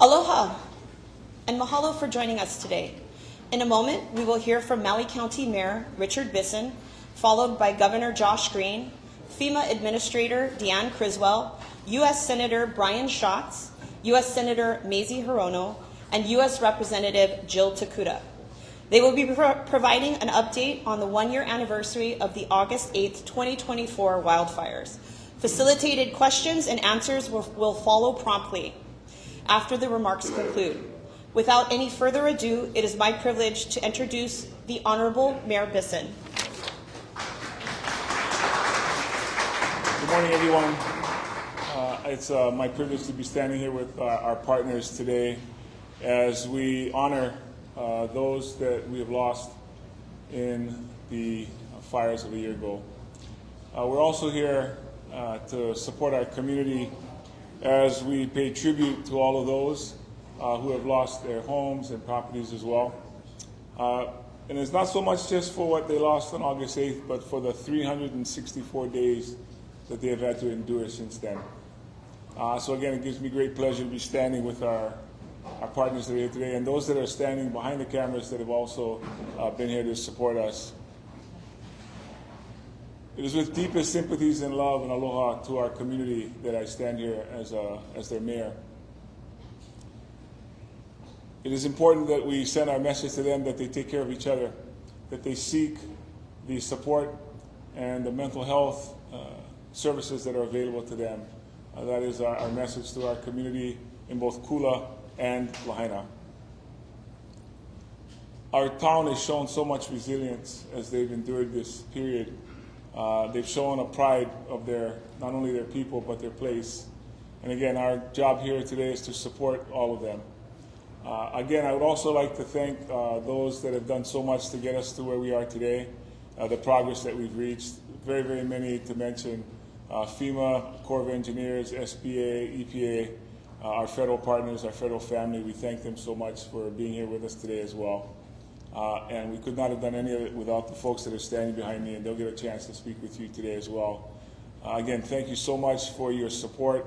Aloha, and mahalo for joining us today. In a moment, we will hear from Maui County Mayor Richard Bisson, followed by Governor Josh Green, FEMA Administrator Deanne Criswell, U.S. Senator Brian Schatz, U.S. Senator Mazie Hirono, and U.S. Representative Jill Takuda. They will be providing an update on the one-year anniversary of the August 8th, 2024 wildfires. Facilitated questions and answers will follow promptly after the remarks conclude. Without any further ado, it is my privilege to introduce the Honorable Mayor Bisson. Good morning, everyone. It's my privilege to be standing here with our partners today as we honor those that we have lost in the fires of a year ago. We're also here to support our community as we pay tribute to all of those who have lost their homes and properties as well. And it's not so much just for what they lost on August 8th, but for the 364 days that they have had to endure since then. So again, it gives me great pleasure to be standing with our partners that are here today and those that are standing behind the cameras that have also been here to support us. It is with deepest sympathies and love and aloha to our community that I stand here as their mayor. It is important that we send our message to them that they take care of each other, that they seek the support and the mental health services that are available to them. That is our message to our community in both Kula and Lahaina. Our town has shown so much resilience as they've endured this period. They've shown a pride of not only their people, but their place. And again, our job here today is to support all of them. Again, I would also like to thank those that have done so much to get us to where we are today, the progress that we've reached. Very, very many to mention. FEMA, Corps of Engineers, SBA, EPA, our federal partners, our federal family, we thank them so much for being here with us today as well. And we could not have done any of it without the folks that are standing behind me, and they'll get a chance to speak with you today as well. Again, thank you so much for your support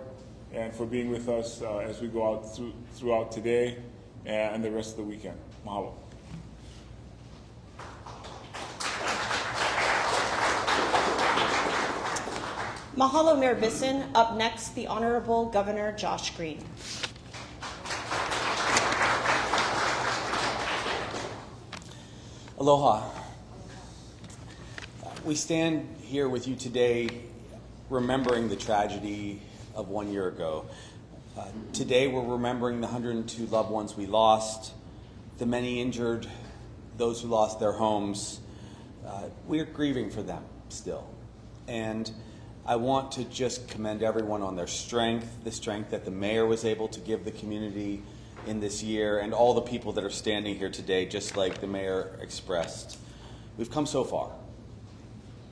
and for being with us as we go out throughout today and the rest of the weekend. Mahalo. Mahalo, Mayor Bisson. Up next, the Honorable Governor Josh Green. Aloha. We stand here with you today remembering the tragedy of 1 year ago. Today we're remembering the 102 loved ones we lost, the many injured, those who lost their homes. We're grieving for them still. And I want to just commend everyone on their strength, the strength that the mayor was able to give the community in this year, and all the people that are standing here today, just like the mayor expressed. We've come so far,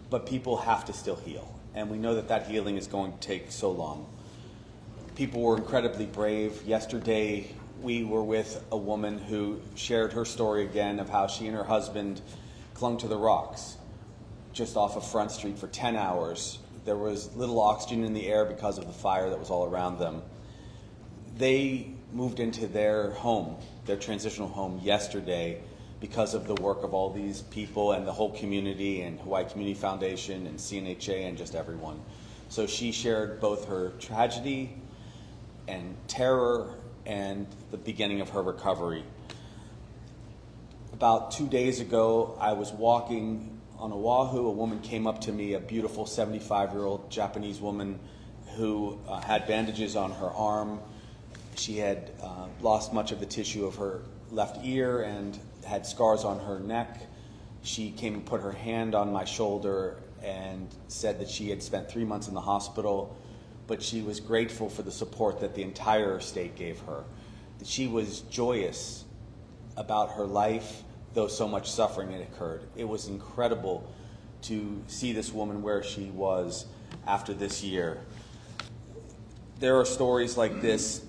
but people have to still heal, and we know that that healing is going to take so long. People were incredibly brave. Yesterday, we were with a woman who shared her story again of how she and her husband clung to the rocks just off of Front Street for 10 hours. There was little oxygen in the air because of the fire that was all around them. They moved into their home, their transitional home, yesterday because of the work of all these people and the whole community and Hawaii Community Foundation and CNHA and just everyone. So she shared both her tragedy and terror and the beginning of her recovery. About 2 days ago, I was walking on Oahu. A woman came up to me, a beautiful 75-year-old Japanese woman who had bandages on her arm. She had lost much of the tissue of her left ear and had scars on her neck. She came and put her hand on my shoulder and said that she had spent 3 months in the hospital, but she was grateful for the support that the entire state gave her. That she was joyous about her life, though so much suffering had occurred. It was incredible to see this woman where she was after this year. There are stories like this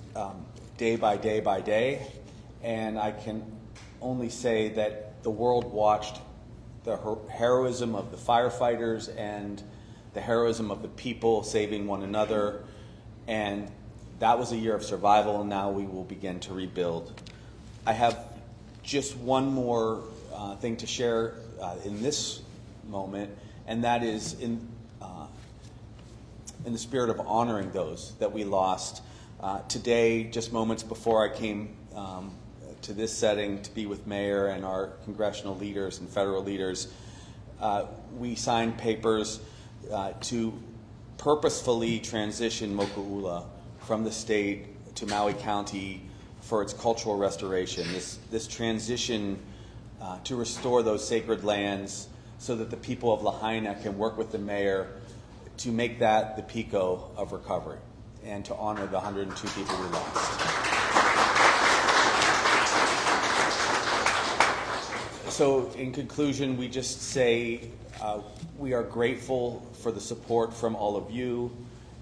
day by day by day, and I can only say that the world watched the heroism of the firefighters and the heroism of the people saving one another, and That was a year of survival, and now we will begin to rebuild. I have just one more thing to share in this moment, and that is in the spirit of honoring those that we lost. Today, just moments before I came to this setting to be with Mayor and our congressional leaders and federal leaders, we signed papers to purposefully transition Moku'ula from the state to Maui County for its cultural restoration. This transition to restore those sacred lands so that the people of Lahaina can work with the mayor to make that the Pico of recovery and to honor the 102 people we lost. So in conclusion, we just say we are grateful for the support from all of you,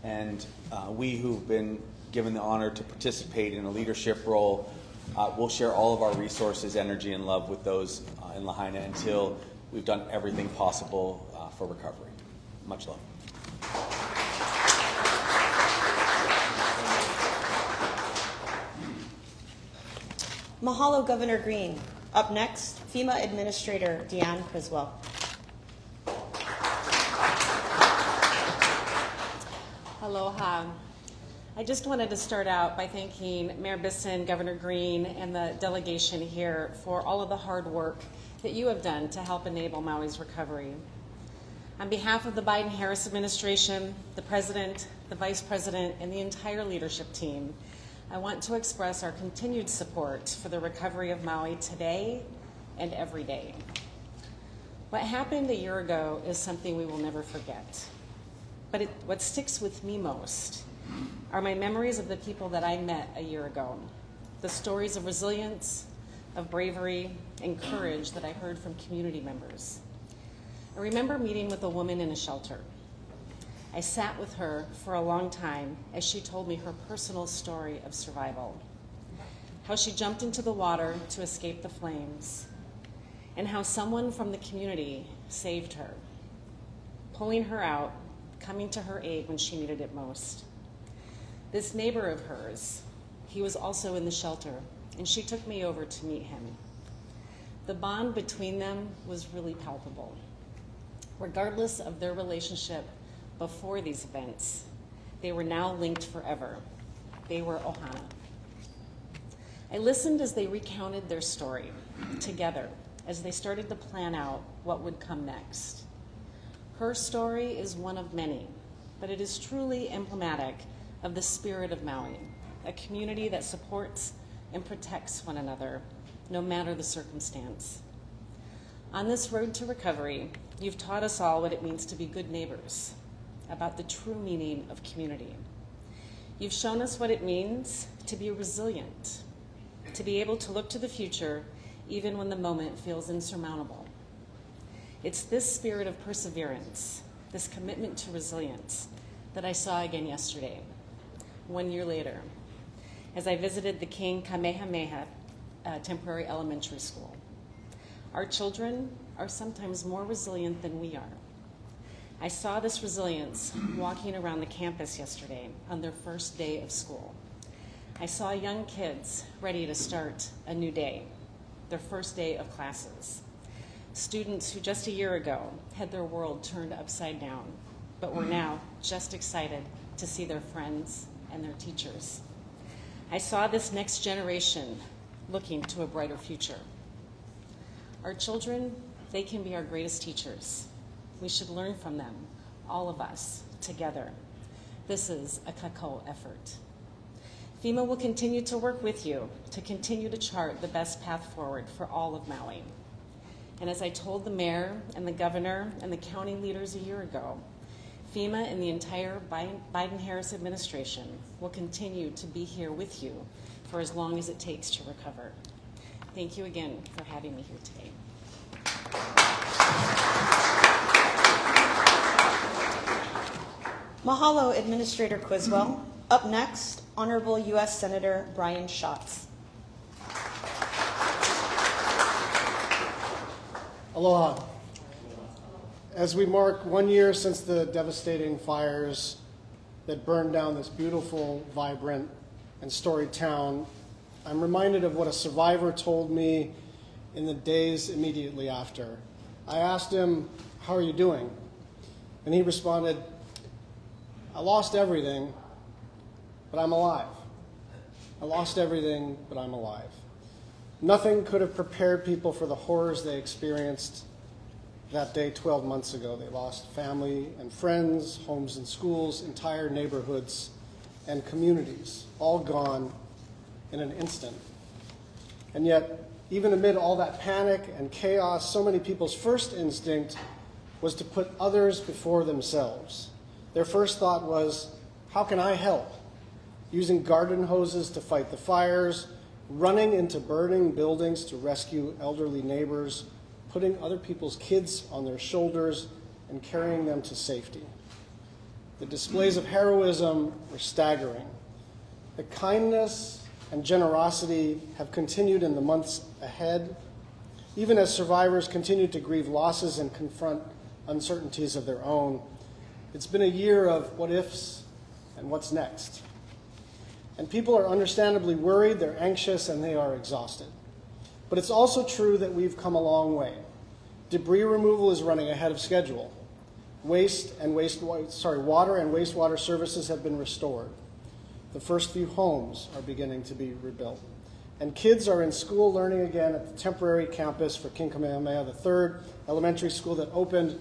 and we who've been given the honor to participate in a leadership role will share all of our resources, energy, and love with those in Lahaina until we've done everything possible for recovery. Much love. Mahalo, Governor Green. Up next, FEMA Administrator Deanne Criswell. Aloha. I just wanted to start out by thanking Mayor Bisson, Governor Green, and the delegation here for all of the hard work that you have done to help enable Maui's recovery. On behalf of the Biden-Harris administration, the President, the Vice President, and the entire leadership team, I want to express our continued support for the recovery of Maui today and every day. What happened a year ago is something we will never forget. But what sticks with me most are my memories of the people that I met a year ago, the stories of resilience, of bravery, and courage that I heard from community members. I remember meeting with a woman in a shelter. I sat with her for a long time as she told me her personal story of survival, how she jumped into the water to escape the flames, and how someone from the community saved her, pulling her out, coming to her aid when she needed it most. This neighbor of hers, he was also in the shelter, and she took me over to meet him. The bond between them was really palpable. Regardless of their relationship before these events, they were now linked forever. They were ohana. I listened as they recounted their story together as they started to plan out what would come next. Her story is one of many, but it is truly emblematic of the spirit of Maui, a community that supports and protects one another, no matter the circumstance. On this road to recovery, you've taught us all what it means to be good neighbors, about the true meaning of community. You've shown us what it means to be resilient, to be able to look to the future even when the moment feels insurmountable. It's this spirit of perseverance, this commitment to resilience, that I saw again yesterday, 1 year later, as I visited the King Kamehameha Temporary Elementary School. Our children are sometimes more resilient than we are. I saw this resilience walking around the campus yesterday on their first day of school. I saw young kids ready to start a new day, their first day of classes. Students who just a year ago had their world turned upside down, but were now just excited to see their friends and their teachers. I saw this next generation looking to a brighter future. Our children, they can be our greatest teachers. We should learn from them, all of us, together. This is a kakao effort. FEMA will continue to work with you to continue to chart the best path forward for all of Maui. And as I told the mayor and the governor and the county leaders a year ago, FEMA and the entire Biden-Harris administration will continue to be here with you for as long as it takes to recover. Thank you again for having me here today. Mahalo, Administrator Criswell. Up next, Honorable U.S. Senator Brian Schatz. Aloha. As we mark 1 year since the devastating fires that burned down this beautiful, vibrant, and storied town, I'm reminded of what a survivor told me in the days immediately after. I asked him, "How are you doing?" And he responded, "I lost everything, but I'm alive. I lost everything, but I'm alive." Nothing could have prepared people for the horrors they experienced that day 12 months ago. They lost family and friends, homes and schools, entire neighborhoods and communities, all gone in an instant. And yet, even amid all that panic and chaos, so many people's first instinct was to put others before themselves. Their first thought was, how can I help? Using garden hoses to fight the fires, running into burning buildings to rescue elderly neighbors, putting other people's kids on their shoulders and carrying them to safety. The displays of heroism were staggering. The kindness and generosity have continued in the months ahead, even as survivors continue to grieve losses and confront uncertainties of their own. It's been a year of what ifs and what's next. And people are understandably worried, they're anxious, and they are exhausted. But it's also true that we've come a long way. Debris removal is running ahead of schedule. Water and wastewater services have been restored. The first few homes are beginning to be rebuilt. And kids are in school learning again at the temporary campus for King Kamehameha III elementary school that opened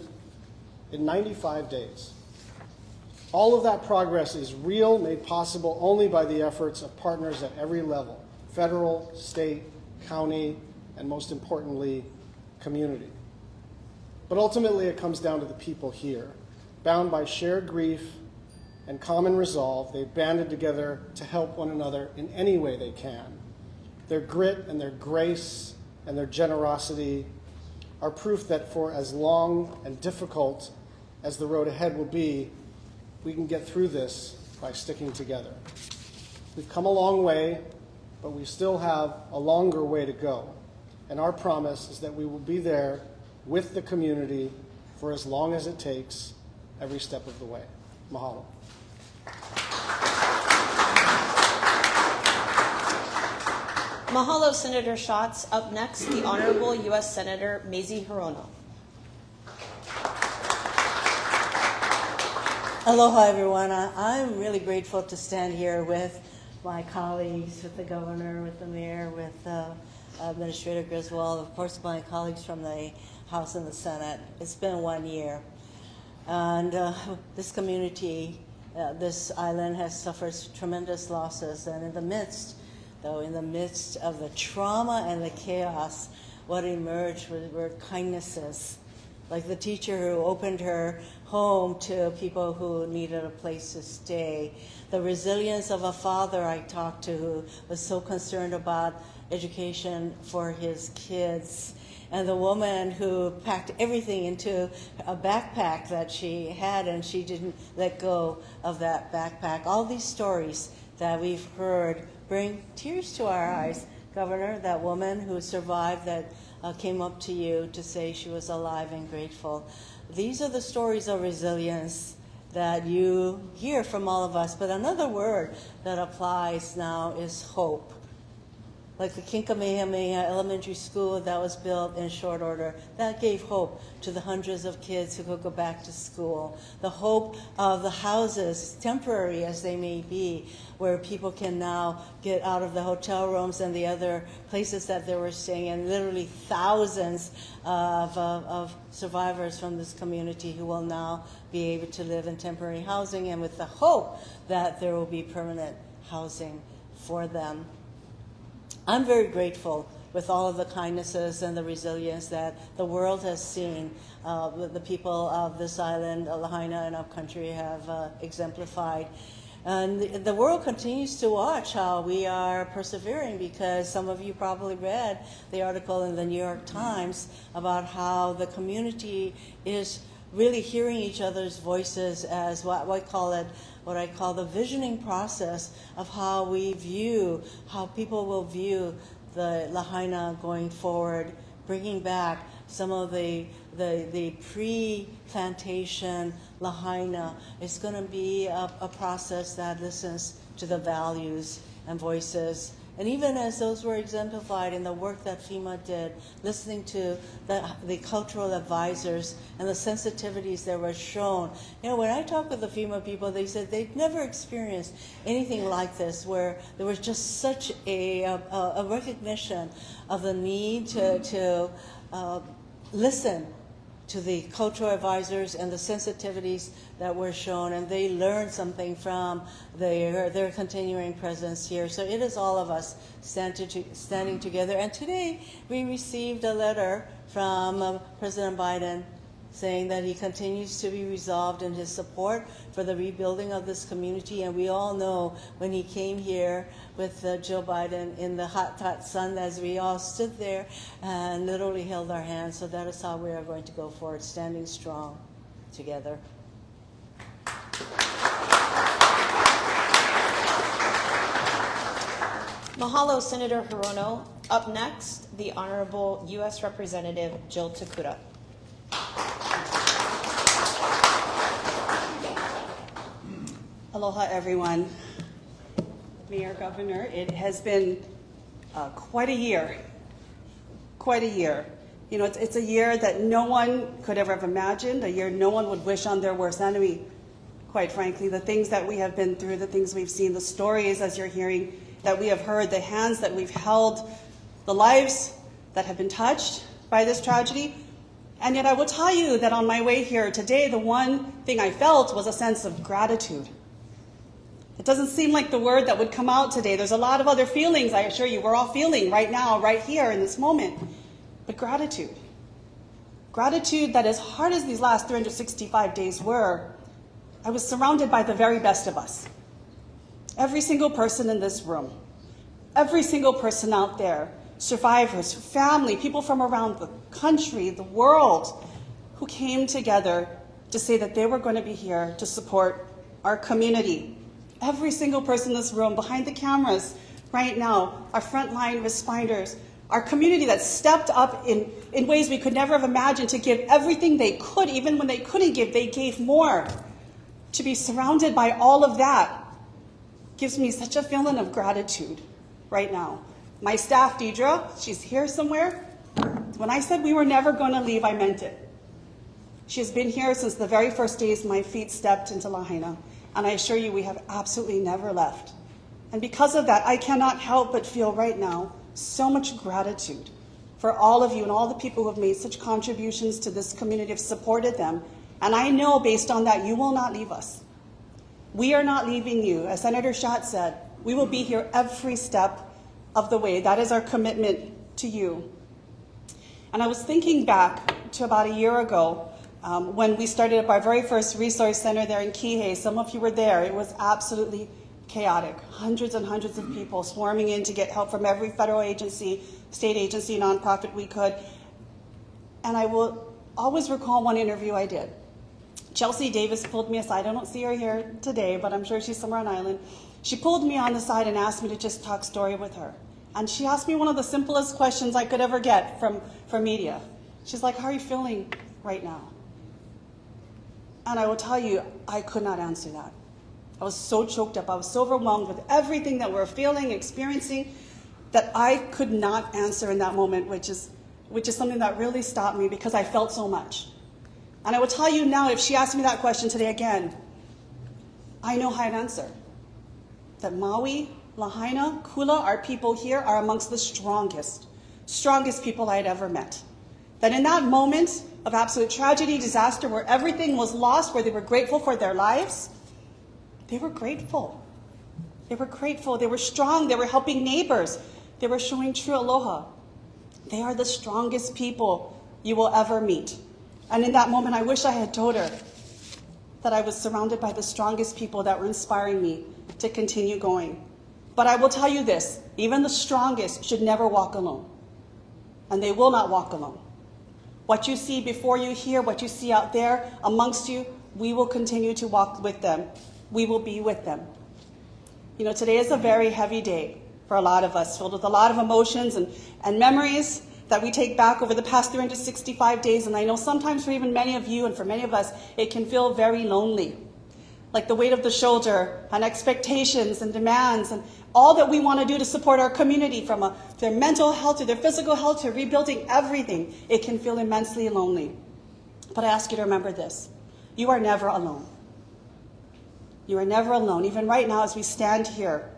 in 95 days. All of that progress is real, made possible only by the efforts of partners at every level: federal, state, county, and most importantly, community. But ultimately, it comes down to the people here. Bound by shared grief and common resolve, they've banded together to help one another in any way they can. Their grit and their grace and their generosity are proof that for as long and difficult as the road ahead will be, we can get through this by sticking together. We've come a long way, but we still have a longer way to go. And our promise is that we will be there with the community for as long as it takes, every step of the way. Mahalo. Mahalo, Senator Schatz. Up next, the Honorable U.S. Senator Mazie Hirono. Aloha, everyone. I'm really grateful to stand here with my colleagues, with the governor, with the mayor, with Administrator Griswold, of course, my colleagues from the House and the Senate. It's been 1 year. And this community, this island has suffered tremendous losses. And in the midst of the trauma and the chaos, what emerged were kindnesses. Like the teacher who opened her home to people who needed a place to stay. The resilience of a father I talked to who was so concerned about education for his kids. And the woman who packed everything into a backpack that she had and she didn't let go of that backpack. All these stories that we've heard bring tears to our eyes. Governor, that woman who survived that came up to you to say she was alive and grateful. These are the stories of resilience that you hear from all of us. But another word that applies now is hope. Like the King Kamehameha Elementary School that was built in short order, that gave hope to the hundreds of kids who could go back to school. The hope of the houses, temporary as they may be, where people can now get out of the hotel rooms and the other places that they were staying in. Literally thousands of survivors from this community who will now be able to live in temporary housing, and with the hope that there will be permanent housing for them. I'm very grateful with all of the kindnesses and the resilience that the world has seen. The people of this island, Lahaina and upcountry, have exemplified. And the world continues to watch how we are persevering, because some of you probably read the article in the New York Times about how the community is really hearing each other's voices as what I call the visioning process of how people will view the Lahaina going forward, bringing back some of the pre-plantation lahaina. It's going to be a process that listens to the values and voices. And even as those were exemplified in the work that FEMA did, listening to the cultural advisors and the sensitivities that were shown. You know, when I talked with the FEMA people, they said they'd never experienced anything like this, where there was just such a recognition of the need to listen to the cultural advisors and the sensitivities that were shown, and they learned something from their continuing presence here. So it is all of us standing together. And today we received a letter from President Biden saying that he continues to be resolved in his support for the rebuilding of this community. And we all know when he came here with Joe Biden in the hot, hot sun, as we all stood there and literally held our hands. So that is how we are going to go forward, standing strong together. Mahalo, Senator Hirono. Up next, the Honorable U.S. Representative Jill Takura. Aloha, everyone. Mayor, Governor, it has been quite a year. Quite a year. You know, it's a year that no one could ever have imagined, a year no one would wish on their worst enemy, quite frankly. The things that we have been through, the things we've seen, the stories, as you're hearing, that we have heard, the hands that we've held, the lives that have been touched by this tragedy. And yet I will tell you that on my way here today, the one thing I felt was a sense of gratitude. It doesn't seem like the word that would come out today. There's a lot of other feelings, I assure you, we're all feeling right now, right here in this moment. But gratitude. Gratitude that, as hard as these last 365 days were, I was surrounded by the very best of us. Every single person in this room, every single person out there, survivors, family, people from around the country, the world, who came together to say that they were going to be here to support our community. Every single person in this room, behind the cameras right now, our frontline responders, our community that stepped up in ways we could never have imagined to give everything they could. Even when they couldn't give, they gave more. To be surrounded by all of that gives me such a feeling of gratitude right now. My staff, Deidre, she's here somewhere. When I said we were never going to leave, I meant it. She has been here since the very first days my feet stepped into Lahaina. And I assure you, we have absolutely never left. And because of that, I cannot help but feel right now so much gratitude for all of you and all the people who have made such contributions to this community, have supported them. And I know based on that, you will not leave us. We are not leaving you. As Senator Schatz said, we will be here every step of the way. That is our commitment to you. And I was thinking back to about a year ago, when we started up our very first resource center there in Kihei. Some of you were there. It was absolutely chaotic. Hundreds and hundreds of people swarming in to get help from every federal agency, state agency, nonprofit we could. And I will always recall one interview I did. Chelsea Davis pulled me aside. I don't see her here today, but I'm sure she's somewhere on island. She pulled me on the side and asked me to just talk story with her. And she asked me one of the simplest questions I could ever get from media. She's like, how are you feeling right now? And I will tell you, I could not answer that. I was so choked up. I was so overwhelmed with everything that we're feeling, experiencing, that I could not answer in that moment, which is something that really stopped me because I felt so much. And I will tell you now, if she asked me that question today again, I know how I'd answer. That Maui, Lahaina, Kula, our people here are amongst the strongest people I had ever met. That in that moment of absolute tragedy, disaster, where everything was lost, where they were grateful for their lives, they were grateful. They were grateful. They were strong. They were helping neighbors. They were showing true aloha. They are the strongest people you will ever meet. And in that moment, I wish I had told her that I was surrounded by the strongest people that were inspiring me to continue going. But I will tell you this, even the strongest should never walk alone. And they will not walk alone. What you see before you here, what you see out there amongst you, we will continue to walk with them. We will be with them. You know, today is a very heavy day for a lot of us, filled with a lot of emotions and memories that we take back over the past 365 days, and I know sometimes for even many of you and for many of us, it can feel very lonely. Like the weight of the shoulder and expectations and demands and all that we want to do to support our community, from their mental health to their physical health to rebuilding everything, it can feel immensely lonely. But I ask you to remember this: you are never alone. You are never alone. Even right now as we stand here,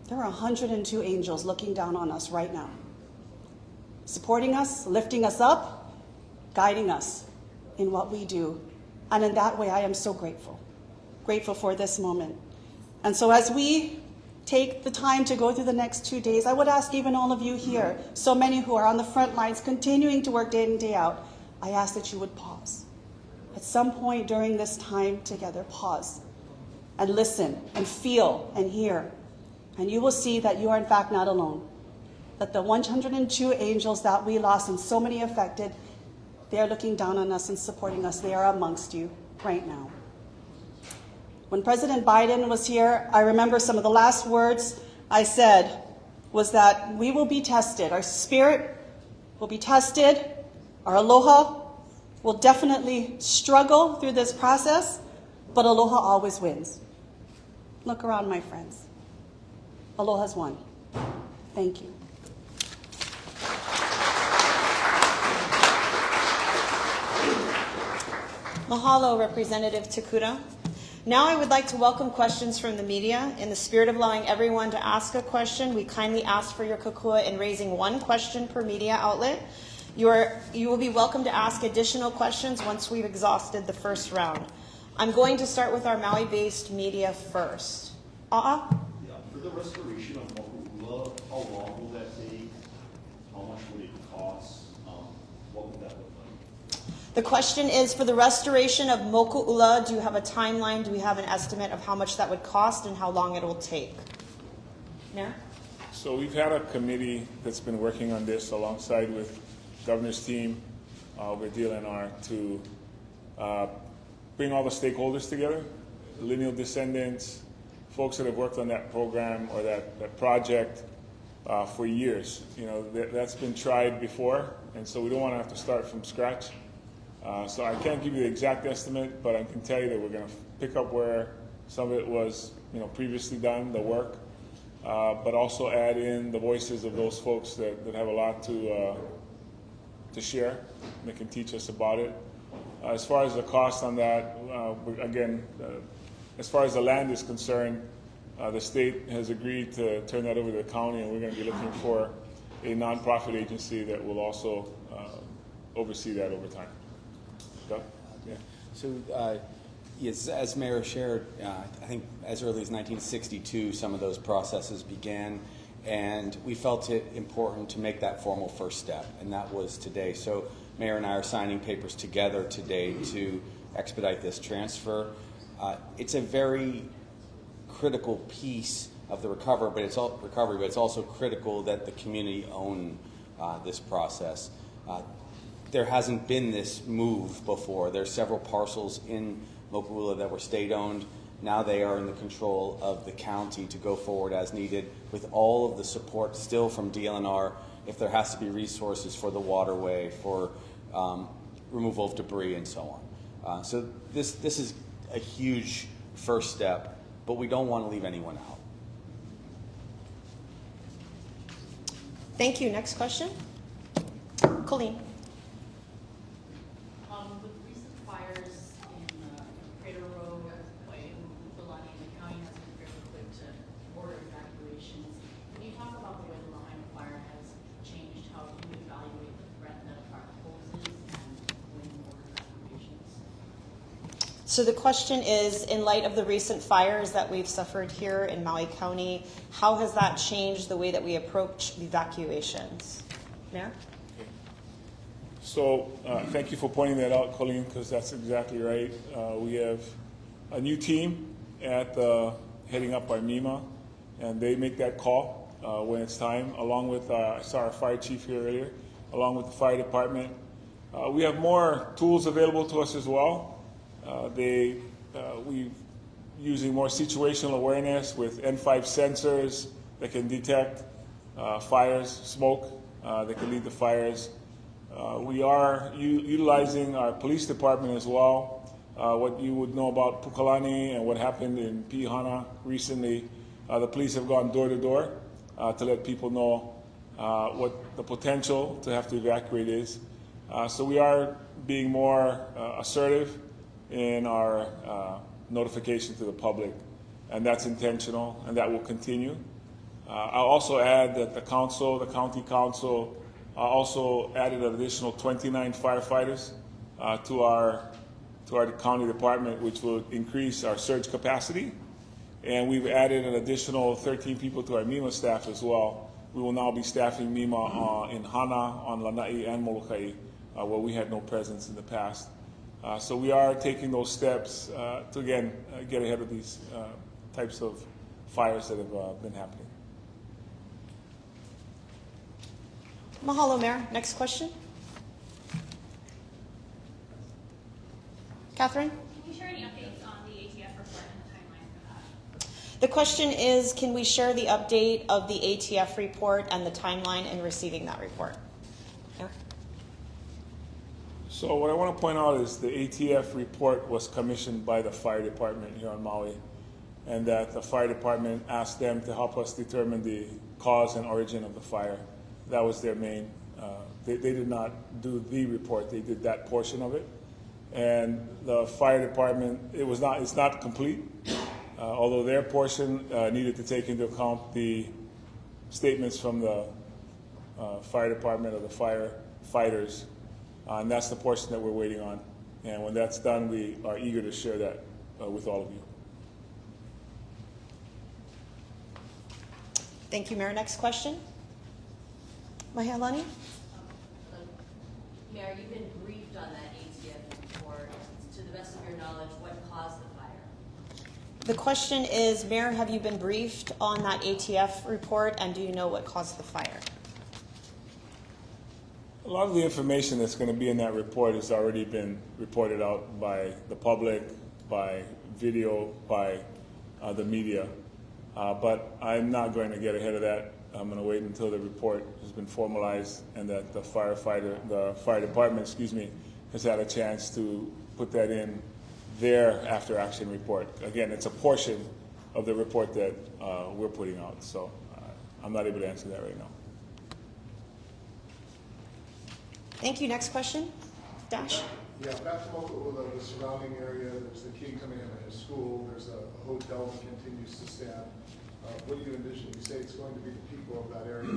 there are 102 angels looking down on us right now, supporting us, lifting us up, guiding us in what we do. And in that way, I am so grateful for this moment. And so as we take the time to go through the next 2 days, I would ask even all of you here, so many who are on the front lines continuing to work day in and day out, I ask that you would pause. At some point during this time together, pause and listen and feel and hear. And you will see that you are in fact not alone. That the 102 angels that we lost and so many affected, they are looking down on us and supporting us. They are amongst you right now. When President Biden was here, I remember some of the last words I said was that we will be tested. Our spirit will be tested. Our aloha will definitely struggle through this process, but aloha always wins. Look around, my friends. Aloha's won. Thank you. Mahalo, Representative Takuda. Now I would like to welcome questions from the media. In the spirit of allowing everyone to ask a question, we kindly ask for your kokua in raising one question per media outlet. You will be welcome to ask additional questions once we've exhausted the first round. I'm going to start with our Maui-based media first. Yeah, for the restoration of Moku'ula, how long will that take? How much would it cost? What would that look like? The question is, for the restoration of Moku'ula, do you have a timeline? Do we have an estimate of how much that would cost and how long it will take? Mayor? So we've had a committee that's been working on this alongside with Governor's team with DLNR to bring all the stakeholders together, lineal descendants, folks that have worked on that program or that project for years. You know, that's been tried before, and so we don't want to have to start from scratch. So I can't give you the exact estimate, but I can tell you that we're going to pick up where some of it was, you know, previously done, the work, but also add in the voices of those folks that have a lot to share and that can teach us about it. As far as the cost on that, again, as far as the land is concerned, the state has agreed to turn that over to the county, and we're going to be looking for a nonprofit agency that will also oversee that over time. Doug? Yeah. So, yes, as Mayor shared, I think as early as 1962, some of those processes began, and we felt it important to make that formal first step, and that was today. So, Mayor and I are signing papers together today to expedite this transfer. It's a very critical piece of the recovery, but it's also critical that the community own this process. There hasn't been this move before. There's several parcels in Moku'ula that were state-owned. Now they are in the control of the county to go forward as needed, with all of the support still from DLNR if there has to be resources for the waterway, for removal of debris, and so on. So this is a huge first step, but we don't want to leave anyone out. Thank you. Next question. Colleen. With recent fires in Crater Road, in Fulani, the county has been fairly quick to order evacuations. Can you talk about the way the line of fire has changed how you evaluate the threat that a fire poses and when you order evacuations? So the question is, in light of the recent fires that we've suffered here in Maui County, how has that changed the way that we approach evacuations? Mayor? So thank you for pointing that out, Colleen, because that's exactly right. We have a new team at heading up by MEMA, and they make that call when it's time, along with, I saw our fire chief here earlier, along with the fire department. We have more tools available to us as well. We're using more situational awareness with N5 sensors that can detect fires, smoke that can lead the fires. We are utilizing our police department as well. What you would know about Pukalani and what happened in Pihana recently, the police have gone door to door to let people know what the potential to have to evacuate is. So we are being more assertive in our notification to the public, and that's intentional, and that will continue. I'll also add that the county council, also added an additional 29 firefighters to our county department, which will increase our surge capacity. And we've added an additional 13 people to our MEMA staff as well. We will now be staffing MEMA in Hana, on Lanai, and Molokai, where we had no presence in the past. So we are taking those steps to, again, get ahead of these types of fires that have been happening. Mahalo, Mayor. Next question. Catherine? Can you share any updates on the ATF report and the timeline for that? The question is, can we share the update of the ATF report and the timeline in receiving that report? Mayor? So what I want to point out is the ATF report was commissioned by the fire department here on Maui, and that the fire department asked them to help us determine the cause and origin of the fire. That was their main, they did not do the report, they did that portion of it. And the fire department, it's not complete, although their portion needed to take into account the statements from the fire department or the firefighters, and that's the portion that we're waiting on. And when that's done, we are eager to share that with all of you. Thank you, Mayor. Next question. Mahealani? Mayor, you've been briefed on that ATF report. To the best of your knowledge, what caused the fire? The question is, Mayor, have you been briefed on that ATF report, and do you know what caused the fire? A lot of the information that's going to be in that report has already been reported out by the public, by video, by the media. But I'm not going to get ahead of that. I'm going to wait until the report has been formalized and that the fire department, has had a chance to put that in their after action report. Again, it's a portion of the report that we're putting out, so I'm not able to answer that right now. Thank you. Next question. Dash? Yeah, back to Moku'ula, the surrounding area, there's the kid coming in at his school, there's a hotel that continues to stand. What do you envision? You say it's going to be the people of that area,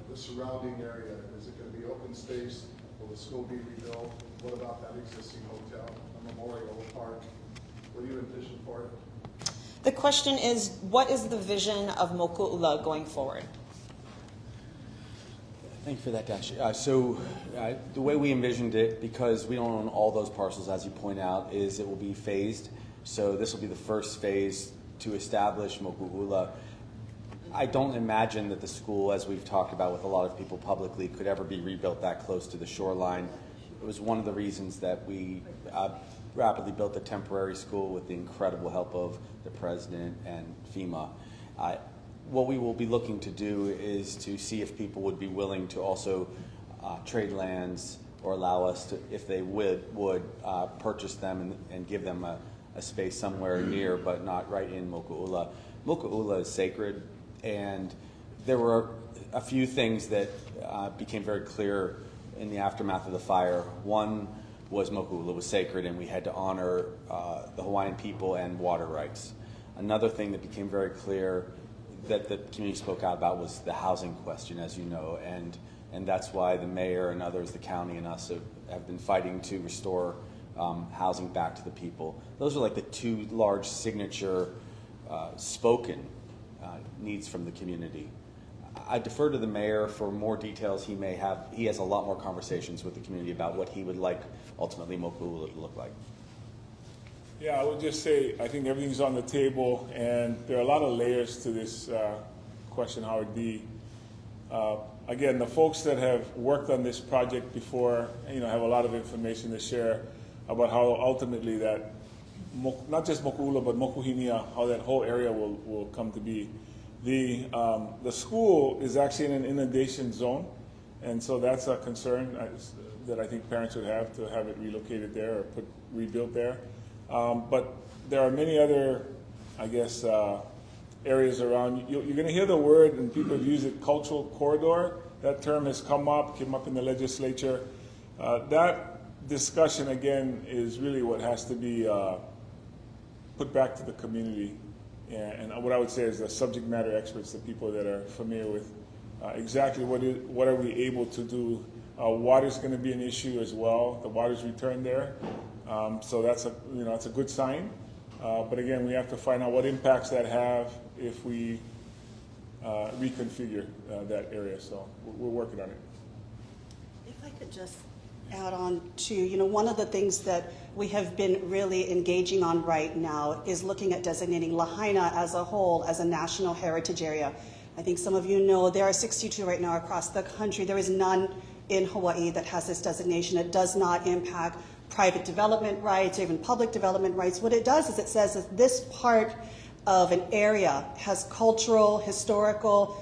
the surrounding area. Is it going to be open space? Will the school be rebuilt? What about that existing hotel, a memorial park? What do you envision for it? The question is, what is the vision of Moku'ula going forward? Thank you for that, Dash. The way we envisioned it, because we don't own all those parcels, as you point out, is it will be phased. So this will be the first phase to establish Moku'ula. I don't imagine that the school, as we've talked about with a lot of people publicly, could ever be rebuilt that close to the shoreline. It was one of the reasons that we rapidly built a temporary school with the incredible help of the president and FEMA. What we will be looking to do is to see if people would be willing to also trade lands or allow us to, if they would purchase them and give them a space somewhere near, but not right in Moku'ula. Moku'ula is sacred, and there were a few things that became very clear in the aftermath of the fire. One was Moku'ula was sacred, and we had to honor the Hawaiian people and water rights. Another thing that became very clear that the community spoke out about was the housing question, as you know, and that's why the mayor and others, the county and us, have been fighting to restore housing back to the people. Those are like the two large signature spoken needs from the community. I defer to the mayor for more details. He has a lot more conversations with the community about what he would like ultimately Moku'ula to look like. Yeah, I would just say I think everything's on the table, and there are a lot of layers to this question, Howard D. Again, the folks that have worked on this project before, have a lot of information to share about how ultimately that, not just Moku'ula, but Mokuhinia, how that whole area will come to be. The school is actually in an inundation zone, And so that's a concern that I think parents would have, to have it relocated there or rebuilt there. But there are many other, I guess, areas around. You're going to hear the word, and people have used it, cultural corridor. That term has came up in the legislature. That discussion, again, is really what has to be put back to the community. And what I would say is the subject matter experts, the people that are familiar with exactly what are we able to do. Water's going to be an issue as well. The water's returned there, so that's a good sign. But again, we have to find out what impacts that have if we reconfigure that area. So we're working on it. If I could just add on to, one of the things that we have been really engaging on right now is looking at designating Lahaina as a whole as a national heritage area. I think some of you know there are 62 right now across the country. There is none in Hawaii that has this designation. It does not impact private development rights or even public development rights. What it does is it says that this part of an area has cultural, historical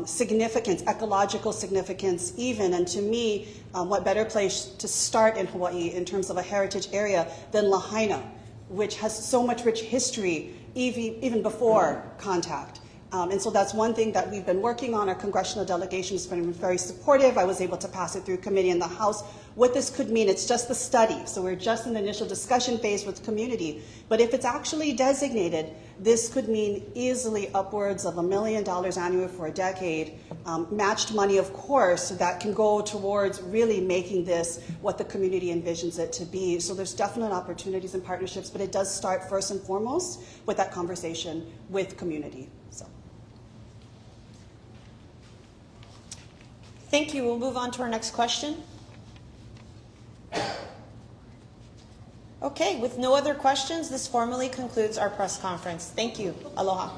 significance, ecological significance even, and to me, what better place to start in Hawaii in terms of a heritage area than Lahaina, which has so much rich history even before contact. And so that's one thing that we've been working on. Our congressional delegation has been very supportive. I was able to pass it through committee in the House. What this could mean, it's just the study. So we're just in the initial discussion phase with the community. But if it's actually designated, this could mean easily upwards of $1 million annually for a decade. Matched money, of course, that can go towards really making this what the community envisions it to be. So there's definite opportunities and partnerships, but it does start first and foremost with that conversation with community. So. Thank you. We'll move on to our next question. Okay, with no other questions, this formally concludes our press conference. Thank you. Aloha.